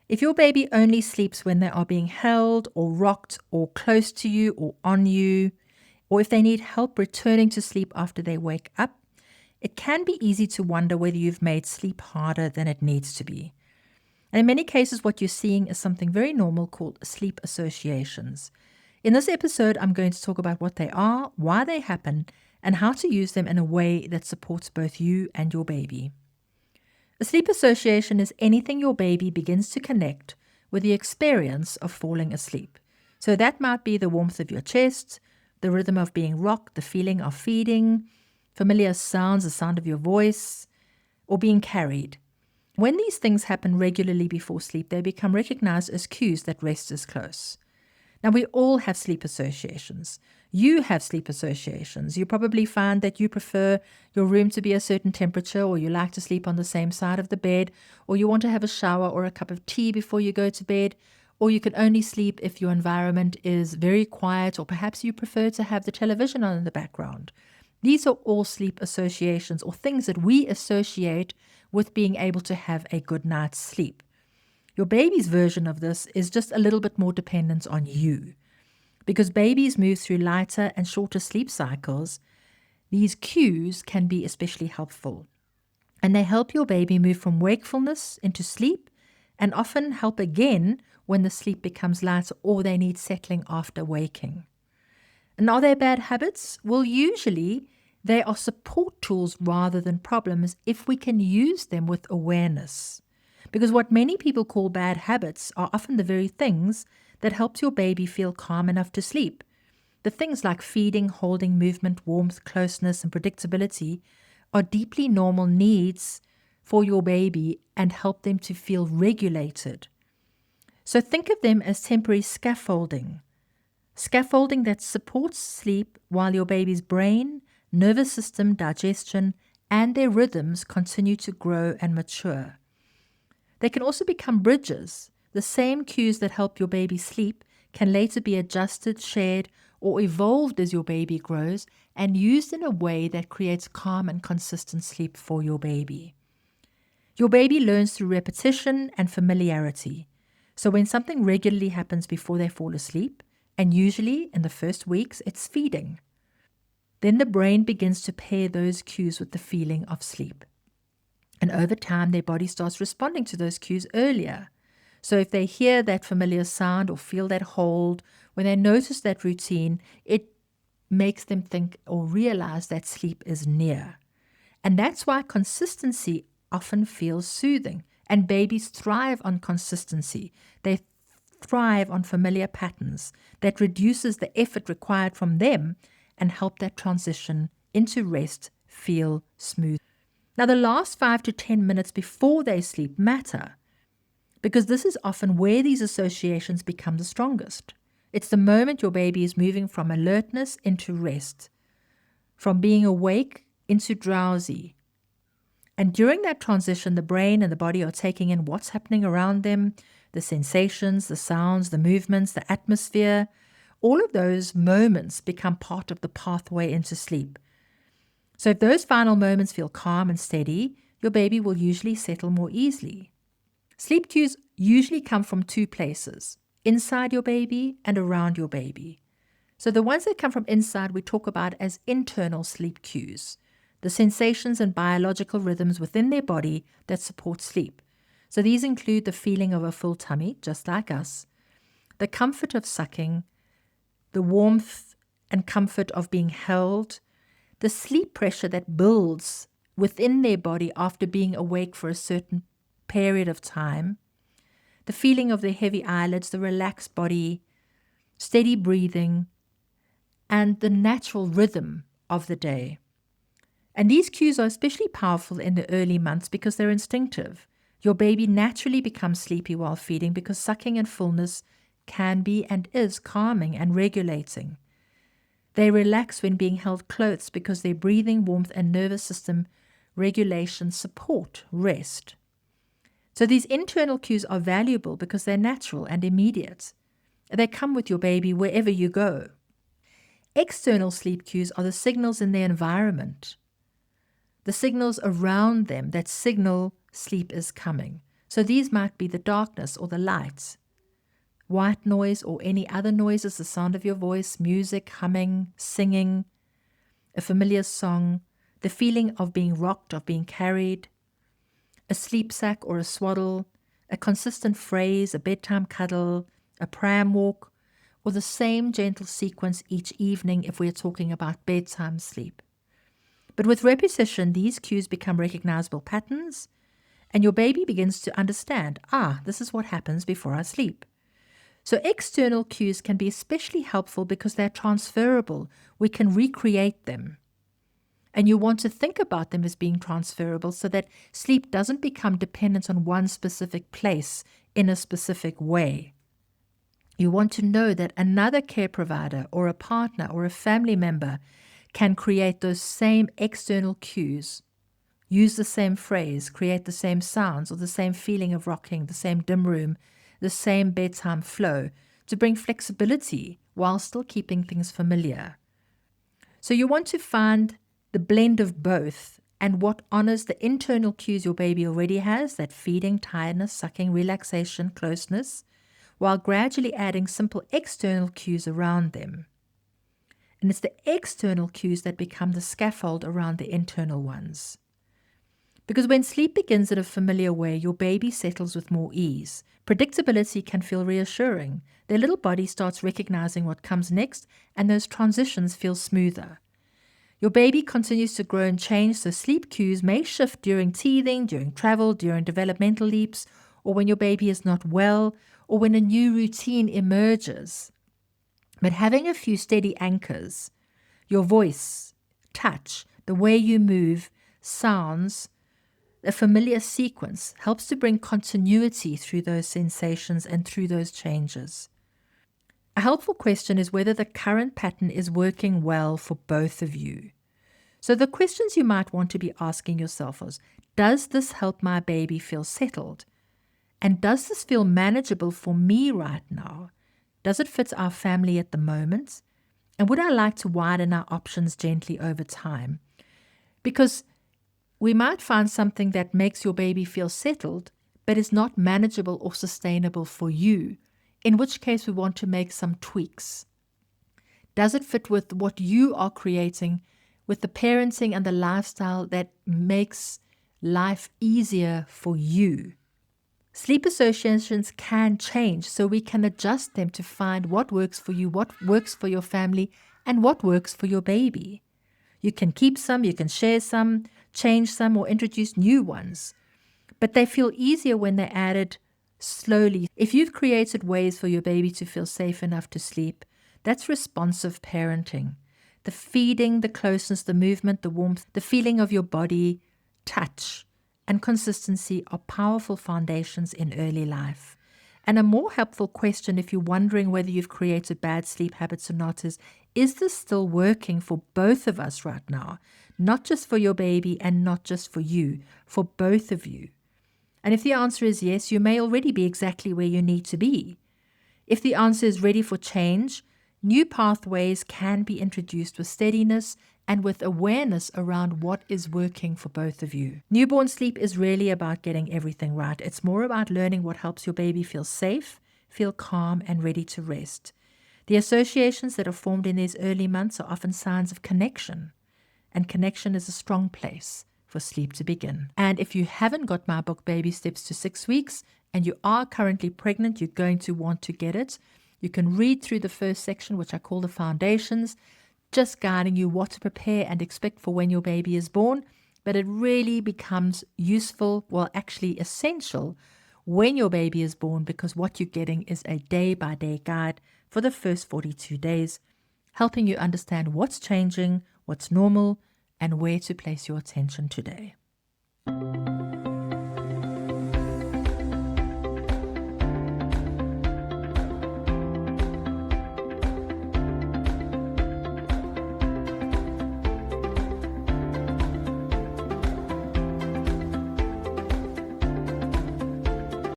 If your baby only sleeps when they are being held or rocked or close to you or on you, or if they need help returning to sleep after they wake up, it can be easy to wonder whether you've made sleep harder than it needs to be. And in many cases, what you're seeing is something very normal called sleep associations. In this episode, I'm going to talk about what they are, why they happen, and how to use them in a way that supports both you and your baby. A sleep association is anything your baby begins to connect with the experience of falling asleep. So that might be the warmth of your chest, the rhythm of being rocked, the feeling of feeding, familiar sounds, the sound of your voice, or being carried. When these things happen regularly before sleep, they become recognized as cues that rest is close. Now, we all have sleep associations. You have sleep associations. You probably find that you prefer your room to be a certain temperature, or you like to sleep on the same side of the bed, or you want to have a shower or a cup of tea before you go to bed, or you can only sleep if your environment is very quiet, or perhaps you prefer to have the television on in the background. These are all sleep associations or things that we associate with being able to have a good night's sleep. Your baby's version of this is just a little bit more dependent on you. Because babies move through lighter and shorter sleep cycles, these cues can be especially helpful. And they help your baby move from wakefulness into sleep and often help again when the sleep becomes lighter or they need settling after waking. And are they bad habits? Well, usually they are support tools rather than problems if we can use them with awareness. Because what many people call bad habits are often the very things that helps your baby feel calm enough to sleep. The things like feeding, holding, movement, warmth, closeness, and predictability are deeply normal needs for your baby and help them to feel regulated. So think of them as temporary scaffolding that supports sleep while your baby's brain, nervous system, digestion, and their rhythms continue to grow and mature. They can also become bridges. The same cues that help your baby sleep can later be adjusted, shared, or evolved as your baby grows and used in a way that creates calm and consistent sleep for your baby. Your baby learns through repetition and familiarity. So when something regularly happens before they fall asleep, and usually in the first weeks it's feeding, then the brain begins to pair those cues with the feeling of sleep. And over time, their body starts responding to those cues earlier. So if they hear that familiar sound or feel that hold, when they notice that routine, it makes them think or realize that sleep is near. And that's why consistency often feels soothing. And babies thrive on consistency. They thrive on familiar patterns that reduces the effort required from them and help that transition into rest feel smooth. Now, the last 5 to 10 minutes before they sleep matter because this is often where these associations become the strongest. It's the moment your baby is moving from alertness into rest, from being awake into drowsy. And during that transition, the brain and the body are taking in what's happening around them, the sensations, the sounds, the movements, the atmosphere. All of those moments become part of the pathway into sleep. So if those final moments feel calm and steady, your baby will usually settle more easily. Sleep cues usually come from two places, inside your baby and around your baby. So the ones that come from inside we talk about as internal sleep cues, the sensations and biological rhythms within their body that support sleep. So these include the feeling of a full tummy, just like us, the comfort of sucking, the warmth and comfort of being held, the sleep pressure that builds within their body after being awake for a certain period of time, the feeling of their heavy eyelids, the relaxed body, steady breathing, and the natural rhythm of the day. And these cues are especially powerful in the early months because they're instinctive. Your baby naturally becomes sleepy while feeding because sucking and fullness can be and is calming and regulating. They relax when being held close because their breathing, warmth, and nervous system regulation support rest. So these internal cues are valuable because they're natural and immediate. They come with your baby wherever you go. External sleep cues are the signals in their environment, the signals around them that signal sleep is coming. So these might be the darkness or the light, white noise or any other noises, the sound of your voice, music, humming, singing, a familiar song, the feeling of being rocked, of being carried, a sleep sack or a swaddle, a consistent phrase, a bedtime cuddle, a pram walk, or the same gentle sequence each evening if we are talking about bedtime sleep. But with repetition, these cues become recognizable patterns, and your baby begins to understand, this is what happens before I sleep. So external cues can be especially helpful because they're transferable. We can recreate them. And you want to think about them as being transferable so that sleep doesn't become dependent on one specific place in a specific way. You want to know that another care provider or a partner or a family member can create those same external cues, use the same phrase, create the same sounds or the same feeling of rocking, the same dim room, the same bedtime flow to bring flexibility while still keeping things familiar. So you want to find the blend of both and what honors the internal cues your baby already has, that feeding, tiredness, sucking, relaxation, closeness, while gradually adding simple external cues around them. And it's the external cues that become the scaffold around the internal ones. Because when sleep begins in a familiar way, your baby settles with more ease. Predictability can feel reassuring. Their little body starts recognizing what comes next, and those transitions feel smoother. Your baby continues to grow and change, so sleep cues may shift during teething, during travel, during developmental leaps, or when your baby is not well, or when a new routine emerges. But having a few steady anchors, your voice, touch, the way you move, sounds, a familiar sequence helps to bring continuity through those sensations and through those changes. A helpful question is whether the current pattern is working well for both of you. So the questions you might want to be asking yourself is, does this help my baby feel settled? And does this feel manageable for me right now? Does it fit our family at the moment? And would I like to widen our options gently over time? Because we might find something that makes your baby feel settled, but is not manageable or sustainable for you, in which case we want to make some tweaks. Does it fit with what you are creating, with the parenting and the lifestyle that makes life easier for you? Sleep associations can change, so we can adjust them to find what works for you, what works for your family, and what works for your baby. You can keep some, you can share some, change some, or introduce new ones. But they feel easier when they're added slowly. If you've created ways for your baby to feel safe enough to sleep, that's responsive parenting. The feeding, the closeness, the movement, the warmth, the feeling of your body, touch, and consistency are powerful foundations in early life. And a more helpful question, if you're wondering whether you've created bad sleep habits or not, is this still working for both of us right now? Not just for your baby and not just for you, for both of you. And if the answer is yes, you may already be exactly where you need to be. If the answer is ready for change, new pathways can be introduced with steadiness and with awareness around what is working for both of you. Newborn sleep is really about getting everything right. It's more about learning what helps your baby feel safe, feel calm, and ready to rest. The associations that are formed in these early months are often signs of connection, and connection is a strong place for sleep to begin. And if you haven't got my book, Baby Steps to 6 Weeks, and you are currently pregnant, you're going to want to get it. You can read through the first section, which I call the foundations, just guiding you what to prepare and expect for when your baby is born. But it really becomes useful, well, actually essential, when your baby is born, because what you're getting is a day-by-day guide for the first 42 days, helping you understand what's changing, what's normal, and where to place your attention today.